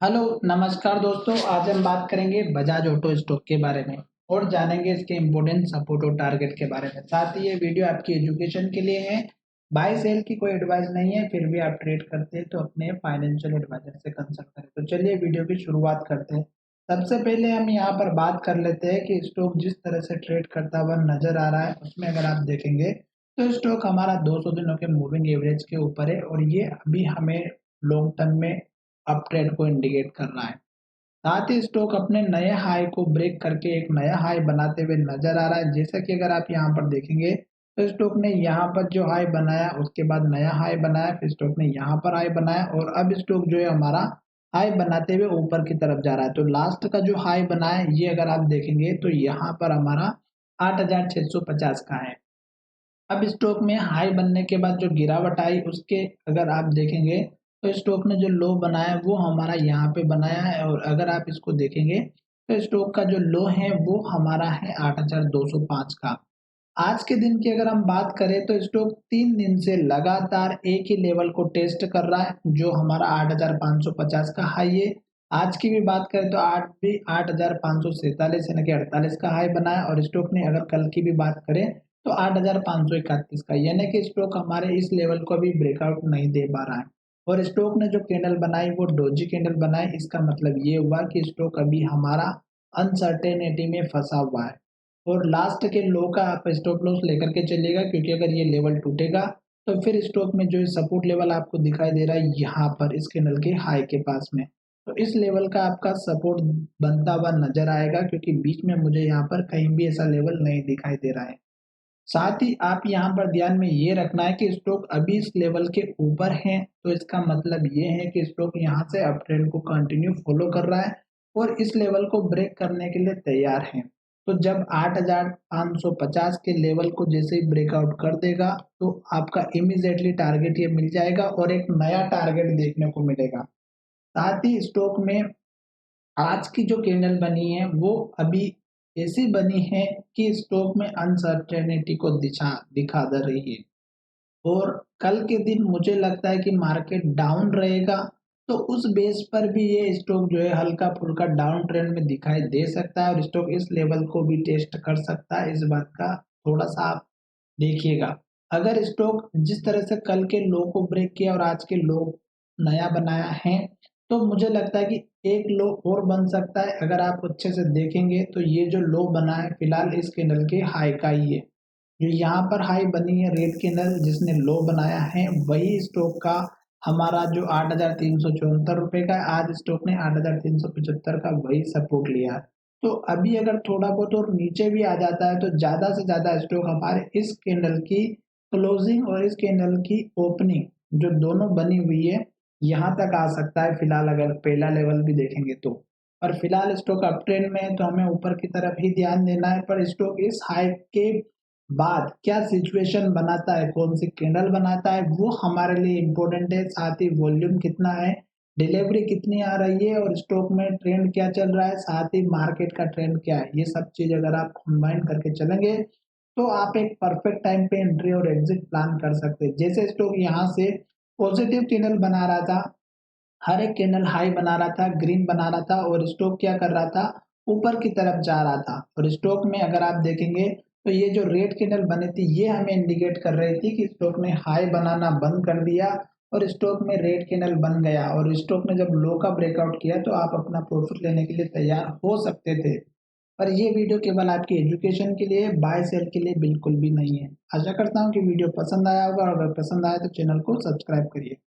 Hello नमस्कार दोस्तों। आज हम बात करेंगे बजाज ऑटो स्टॉक के बारे में और जानेंगे इसके इम्पोर्टेंट सपोर्ट और टारगेट के बारे में। साथ ही ये वीडियो आपकी एजुकेशन के लिए है। बाय सेल की कोई एडवाइस नहीं है, फिर भी आप ट्रेड करते हैं तो अपने फाइनेंशियल एडवाइजर से कंसल्ट करें। तो चलिए वीडियो की शुरुआत करते हैं। सबसे पहले हम यहाँ पर बात कर लेते हैं कि स्टॉक जिस तरह से ट्रेड करता हुआ नजर आ रहा है उसमें अगर आप देखेंगे तो स्टॉक हमारा 200 दिनों के मूविंग एवरेज के ऊपर है और ये अभी हमें लॉन्ग टर्म में अप ट्रेंड को इंडिकेट कर रहा है। साथ ही स्टॉक अपने नए हाई को ब्रेक करके एक नया हाई बनाते हुए नजर आ रहा है। जैसा कि अगर आप यहाँ पर देखेंगे तो स्टॉक ने यहाँ पर जो हाई बनाया उसके बाद नया हाई बनाया, फिर स्टॉक ने यहाँ पर हाई बनाया और अब स्टॉक जो है हमारा हाई बनाते हुए ऊपर की तरफ जा रहा है। तो लास्ट का जो हाई बनाया ये अगर आप देखेंगे तो यहाँ पर हमारा 8650 का है। अब स्टॉक में हाई बनने के बाद जो गिरावट आई उसके अगर आप देखेंगे तो स्टॉक ने जो लो बनाया वो हमारा यहाँ पे बनाया है और अगर आप इसको देखेंगे तो स्टॉक का जो लो है वो हमारा है 8205 का। आज के दिन की अगर हम बात करें तो स्टॉक 3 दिन से लगातार एक ही लेवल को टेस्ट कर रहा है जो हमारा 8550 का हाई है। आज की भी बात करें तो आज भी 8547 यानी कि 48 का हाई बनाया और स्टॉक ने अगर कल की भी बात करें तो 8531 का, यानी कि स्टॉक हमारे इस लेवल को भी ब्रेकआउट नहीं दे पा रहा है। और स्टॉक ने जो कैंडल बनाई वो डोजी कैंडल बनाई। इसका मतलब ये हुआ कि स्टॉक अभी हमारा अनसर्टेनिटी में फंसा हुआ है और लास्ट के लो का आप स्टॉप लॉस लेकर के चलिएगा, क्योंकि अगर ये लेवल टूटेगा तो फिर स्टॉक में जो सपोर्ट लेवल आपको दिखाई दे रहा है यहाँ पर इस कैंडल के हाई के पास में, तो इस लेवल का आपका सपोर्ट बनता हुआ नजर आएगा, क्योंकि बीच में मुझे यहाँ पर कहीं भी ऐसा लेवल नहीं दिखाई दे रहा है। साथ ही आप यहाँ पर ध्यान में ये रखना है कि स्टॉक अभी इस लेवल के ऊपर है, तो इसका मतलब ये है कि स्टॉक यहाँ से अप ट्रेंड को कंटिन्यू फॉलो कर रहा है और इस लेवल को ब्रेक करने के लिए तैयार है। तो जब 8550 के लेवल को जैसे ही ब्रेकआउट कर देगा तो आपका इमीडिएटली टारगेट ये मिल जाएगा और एक नया टारगेट देखने को मिलेगा। साथ ही स्टॉक में आज की जो कैंडल बनी है वो अभी ऐसी बनी है कि स्टॉक में अनसर्टेनिटी को दिशा दिखा दे रही है और कल के दिन मुझे लगता है कि मार्केट डाउन रहेगा। तो उस बेस पर भी ये स्टॉक जो है हल्का फुल्का डाउन ट्रेंड में दिखाई दे सकता है और स्टॉक इस लेवल को भी टेस्ट कर सकता है। इस बात का थोड़ा सा आप देखिएगा। अगर स्टॉक जिस तरह से कल के लो को ब्रेक किया और आज के लो नया बनाया है तो मुझे लगता है कि एक लो और बन सकता है। अगर आप अच्छे से देखेंगे तो ये जो लो बना है फिलहाल इस कैंडल के हाई का ही है। जो यहाँ पर हाई बनी है रेड कैंडल जिसने लो बनाया है वही स्टॉक का हमारा जो 8374 रुपए का है, आज स्टॉक ने 8375 का वही सपोर्ट लिया है। तो अभी अगर थोड़ा बहुत और नीचे भी आ जाता है तो ज्यादा से ज्यादा स्टॉक हमारे इस कैंडल की क्लोजिंग और इस कैंडल की ओपनिंग जो दोनों बनी हुई है यहाँ तक आ सकता है फिलहाल, अगर पहला लेवल भी देखेंगे तो। पर फिलहाल स्टॉक अप ट्रेंड में है तो हमें ऊपर की तरफ ही ध्यान देना है। पर स्टॉक इस हाई के बाद क्या सिचुएशन बनाता है, कौन सी कैंडल बनाता है वो हमारे लिए इम्पोर्टेंट है। साथ ही वॉल्यूम कितना है, डिलीवरी कितनी आ रही है और स्टॉक में ट्रेंड क्या चल रहा है, साथ ही मार्केट का ट्रेंड क्या है, ये सब चीज अगर आप कंबाइन करके चलेंगे तो आप एक परफेक्ट टाइम पे एंट्री और एग्जिट प्लान कर सकते हैं। जैसे स्टॉक यहाँ से पॉजिटिव कैंडल बना रहा था, हर एक कैंडल हाई बना रहा था, ग्रीन बना रहा था और स्टॉक क्या कर रहा था, ऊपर की तरफ जा रहा था। और स्टॉक में अगर आप देखेंगे तो ये जो रेड कैंडल बनी थी ये हमें इंडिकेट कर रही थी कि स्टॉक ने हाई बनाना बंद कर दिया और स्टॉक में रेड कैंडल बन गया और स्टॉक ने जब लो का ब्रेकआउट किया तो आप अपना प्रॉफिट लेने के लिए तैयार हो सकते थे। पर ये वीडियो केवल आपकी एजुकेशन के लिए, बाय सेल के लिए बिल्कुल भी नहीं है। आशा करता हूँ कि वीडियो पसंद आया होगा और अगर पसंद आया तो चैनल को सब्सक्राइब करिए।